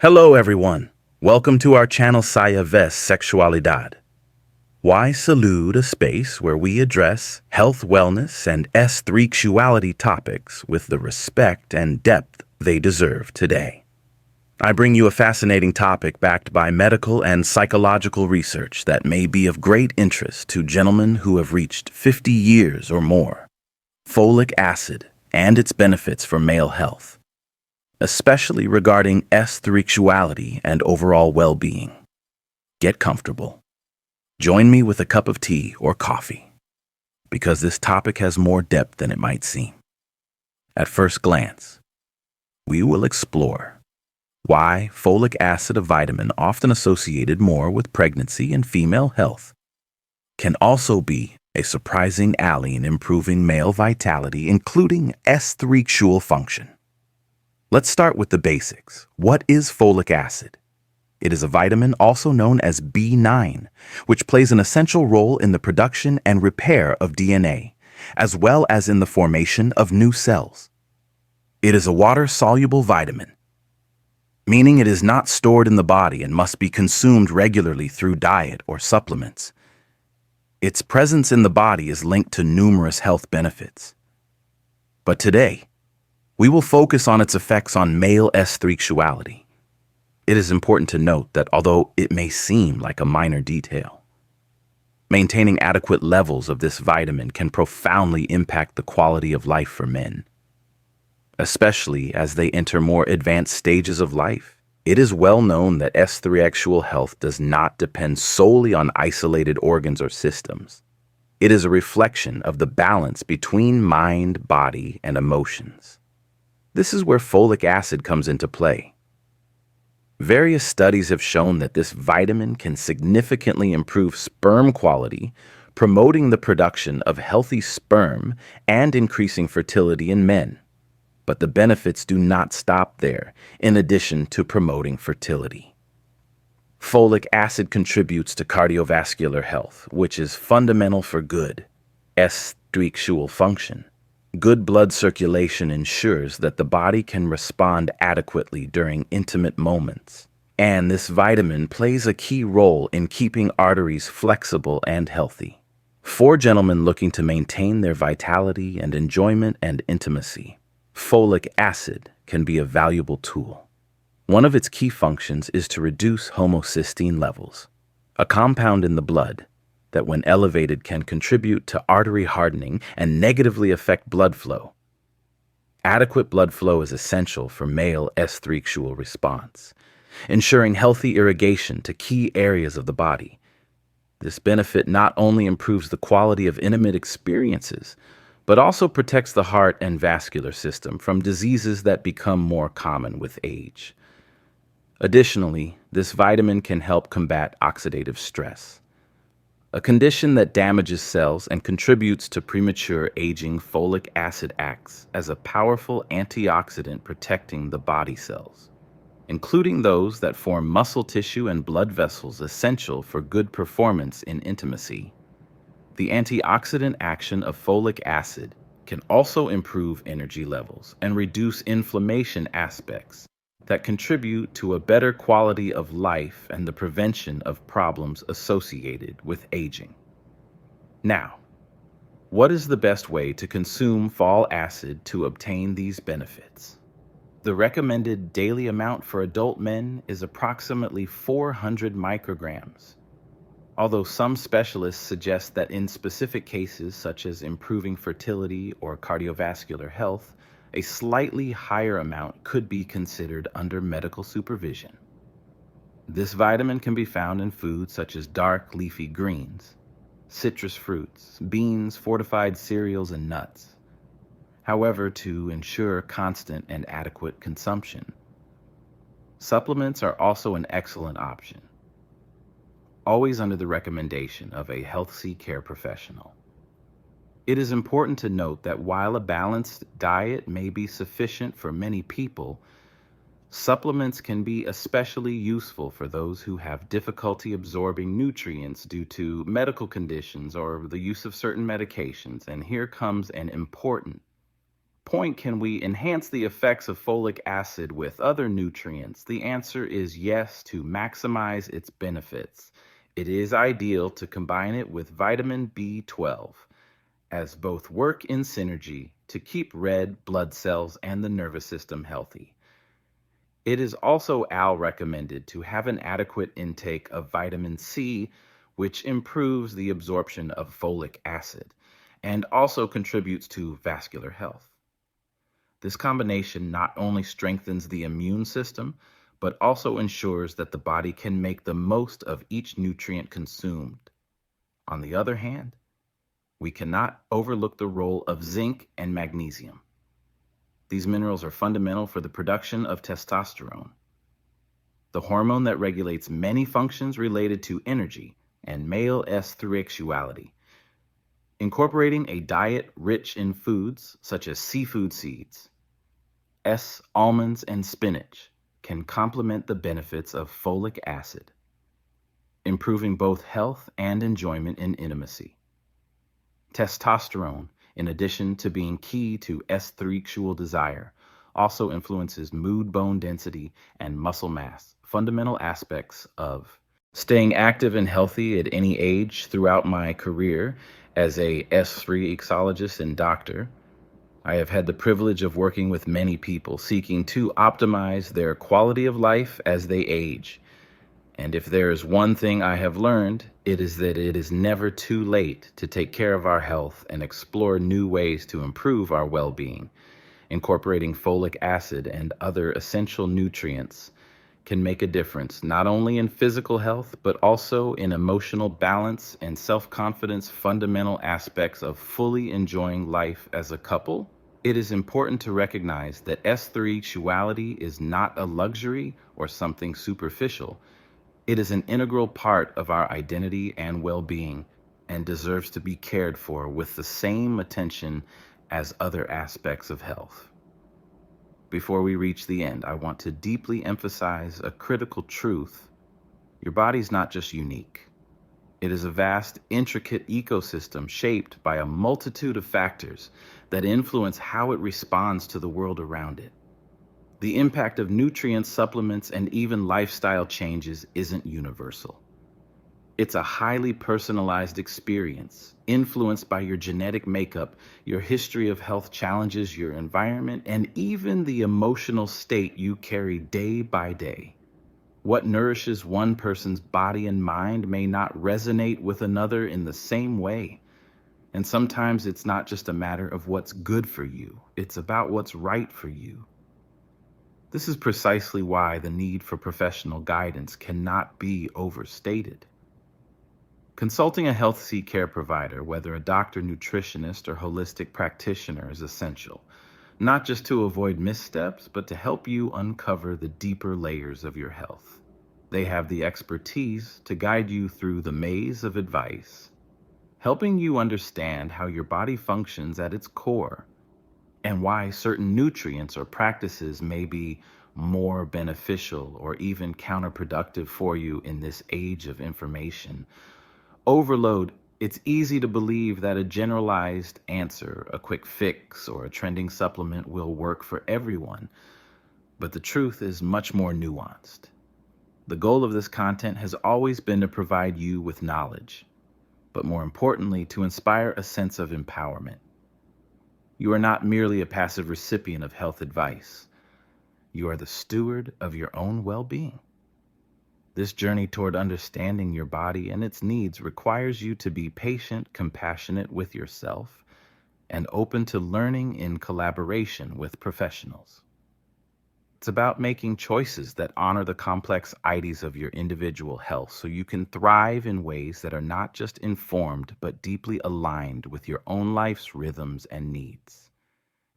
Hello everyone. Welcome to our channel Saya Ves Sexualidad. Why salute a space where we address health, wellness, and erectuality topics with the respect and depth they deserve today. I bring you a fascinating topic backed by medical and psychological research that may be of great interest to gentlemen who have reached 50 years or more. Folic acid and its benefits for male health, especially regarding erectuality and overall well-being. Get comfortable. Join me with a cup of tea or coffee, because this topic has more depth than it might seem. At first glance, we will explore why folic acid, a vitamin often associated more with pregnancy and female health, can also be a surprising ally in improving male vitality, including erectile function. Let's start with the basics. What is folic acid? It is a vitamin also known as B9, which plays an essential role in the production and repair of DNA, as well as in the formation of new cells. It is a water-soluble vitamin, meaning it is not stored in the body and must be consumed regularly through diet or supplements. Its presence in the body is linked to numerous health benefits. But today, we will focus on its effects on male erectuality. It is important to note that although it may seem like a minor detail, maintaining adequate levels of this vitamin can profoundly impact the quality of life for men. Especially as they enter more advanced stages of life, it is well known that erectile health does not depend solely on isolated organs or systems. It is a reflection of the balance between mind, body, and emotions. This is where folic acid comes into play. Various studies have shown that this vitamin can significantly improve sperm quality, promoting the production of healthy sperm and increasing fertility in men. But the benefits do not stop there, in addition to promoting fertility. Folic acid contributes to cardiovascular health, which is fundamental for good erectile function. Good blood circulation ensures that the body can respond adequately during intimate moments, and this vitamin plays a key role in keeping arteries flexible and healthy. For gentlemen looking to maintain their vitality and enjoyment and intimacy, folic acid can be a valuable tool. One of its key functions is to reduce homocysteine levels, a compound in the blood that when elevated can contribute to artery hardening and negatively affect blood flow. Adequate blood flow is essential for male erectile response, ensuring healthy irrigation to key areas of the body. This benefit not only improves the quality of intimate experiences, but also protects the heart and vascular system from diseases that become more common with age. Additionally, this vitamin can help combat oxidative stress, a condition that damages cells and contributes to premature aging. Folic acid acts as a powerful antioxidant protecting the body cells, including those that form muscle tissue and blood vessels essential for good performance in intimacy. The antioxidant action of folic acid can also improve energy levels and reduce inflammation aspects that contribute to a better quality of life and the prevention of problems associated with aging. Now, what is the best way to consume folic acid to obtain these benefits? The recommended daily amount for adult men is approximately 400 micrograms, although some specialists suggest that in specific cases such as improving fertility or cardiovascular health, a slightly higher amount could be considered under medical supervision. This vitamin can be found in foods such as dark leafy greens, citrus fruits, beans, fortified cereals, and nuts. However, to ensure constant and adequate consumption, supplements are also an excellent option, always under the recommendation of a healthy care professional. It is important to note that while a balanced diet may be sufficient for many people, supplements can be especially useful for those who have difficulty absorbing nutrients due to medical conditions or the use of certain medications. And here comes an important point, can we enhance the effects of folic acid with other nutrients? The answer is yes, to maximize its benefits. It is ideal to combine it with vitamin B12, as both work in synergy to keep red blood cells and the nervous system healthy. It is also recommended to have an adequate intake of vitamin C, which improves the absorption of folic acid and also contributes to vascular health. This combination not only strengthens the immune system, but also ensures that the body can make the most of each nutrient consumed. On the other hand, we cannot overlook the role of zinc and magnesium. These minerals are fundamental for the production of testosterone, the hormone that regulates many functions related to energy and male sexuality. Incorporating a diet rich in foods such as seafood seeds, almonds, and spinach can complement the benefits of folic acid, improving both health and enjoyment in intimacy. Testosterone, in addition to being key to sexual desire, also influences mood, bone density, and muscle mass, fundamental aspects of staying active and healthy at any age. Throughout my career as a sexologist and doctor, I have had the privilege of working with many people seeking to optimize their quality of life as they age. And if there is one thing I have learned, it is that it is never too late to take care of our health and explore new ways to improve our well-being. Incorporating folic acid and other essential nutrients can make a difference, not only in physical health, but also in emotional balance and self-confidence, fundamental aspects of fully enjoying life as a couple. It is important to recognize that sexuality is not a luxury or something superficial. It is an integral part of our identity and well-being, and deserves to be cared for with the same attention as other aspects of health. Before we reach the end, I want to deeply emphasize a critical truth. Your body's not just unique. It is a vast, intricate ecosystem shaped by a multitude of factors that influence how it responds to the world around it. The impact of nutrients, supplements, and even lifestyle changes isn't universal. It's a highly personalized experience, influenced by your genetic makeup, your history of health challenges, your environment, and even the emotional state you carry day by day. What nourishes one person's body and mind may not resonate with another in the same way. And sometimes it's not just a matter of what's good for you, it's about what's right for you. This is precisely why the need for professional guidance cannot be overstated. Consulting a health care provider, whether a doctor, nutritionist, or holistic practitioner, is essential, not just to avoid missteps, but to help you uncover the deeper layers of your health. They have the expertise to guide you through the maze of advice, helping you understand how your body functions at its core, and why certain nutrients or practices may be more beneficial or even counterproductive for you in this age of information overload. It's easy to believe that a generalized answer, a quick fix, or a trending supplement will work for everyone, but the truth is much more nuanced. The goal of this content has always been to provide you with knowledge, but more importantly, to inspire a sense of empowerment. You are not merely a passive recipient of health advice. You are the steward of your own well-being. This journey toward understanding your body and its needs requires you to be patient, compassionate with yourself, and open to learning in collaboration with professionals. It's about making choices that honor the complex ideas of your individual health so you can thrive in ways that are not just informed but deeply aligned with your own life's rhythms and needs.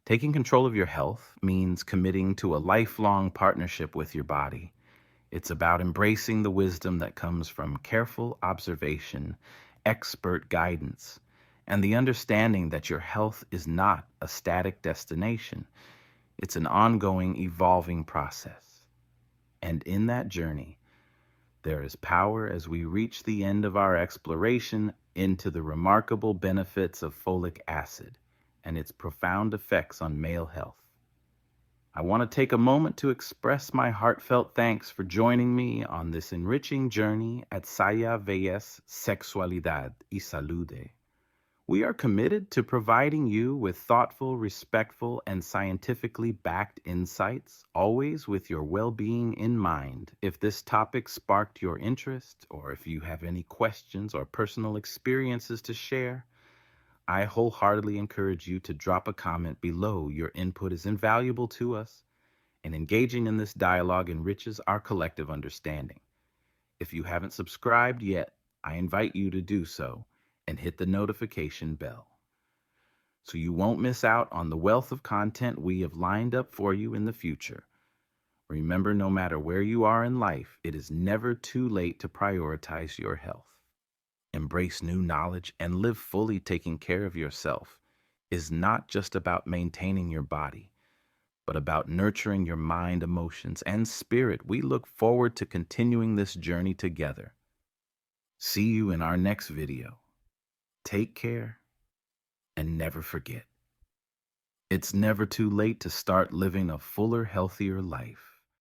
Taking control of your health means committing to a lifelong partnership with your body. It's about embracing the wisdom that comes from careful observation, expert guidance, and the understanding that your health is not a static destination. It's an ongoing, evolving process. And in that journey, there is power as we reach the end of our exploration into the remarkable benefits of folic acid and its profound effects on male health. I want to take a moment to express my heartfelt thanks for joining me on this enriching journey at Saya Vs Sexualidad y Salude. We are committed to providing you with thoughtful, respectful, and scientifically backed insights, always with your well-being in mind. If this topic sparked your interest, or if you have any questions or personal experiences to share, I wholeheartedly encourage you to drop a comment below. Your input is invaluable to us, and engaging in this dialogue enriches our collective understanding. If you haven't subscribed yet, I invite you to do so and hit the notification bell so you won't miss out on the wealth of content we have lined up for you in the future. Remember, no matter where you are in life, it is never too late to prioritize your health. Embrace new knowledge and live fully. Taking care of yourself is not just about maintaining your body, but about nurturing your mind, emotions, and spirit. We look forward to continuing this journey together. See you in our next video. Take care and never forget, it's never too late to start living a fuller, healthier life.